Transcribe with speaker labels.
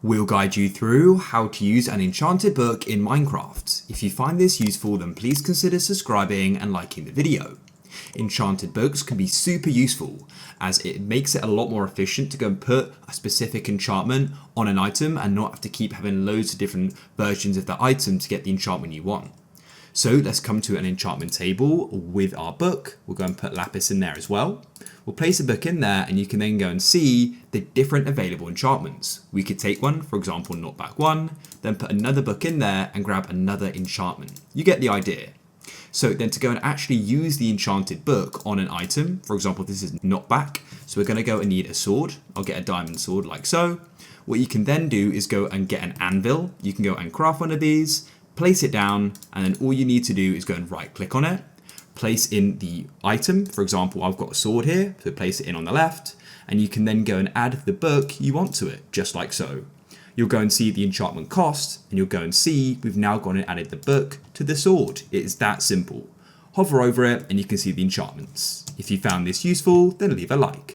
Speaker 1: We'll guide you through how to use an enchanted book in Minecraft. If you find this useful, then please consider subscribing and liking the video. Enchanted books can be super useful as it makes it a lot more efficient to go and put a specific enchantment on an item and not have to keep having loads of different versions of the item to get the enchantment you want. So let's come to an enchantment table with our book. We'll go and put lapis in there as well. We'll place a book in there and you can then go and see the different available enchantments. We could take one, for example, knockback 1, then put another book in there and grab another enchantment. You get the idea. So then to go and actually use the enchanted book on an item, for example, this is knockback. So we're going to go and need a sword. I'll get a diamond sword like so. What you can then do is go and get an anvil. You can go and craft one of these, place it down, and then all you need to do is go and right click on it, place in the item. For example, I've got a sword here, so place it in on the left, and you can then go and add the book you want to it, just like so. You'll go and see the enchantment cost, and you'll go and see we've now gone and added the book to the sword. It is that simple. Hover over it, and you can see the enchantments. If you found this useful, then leave a like.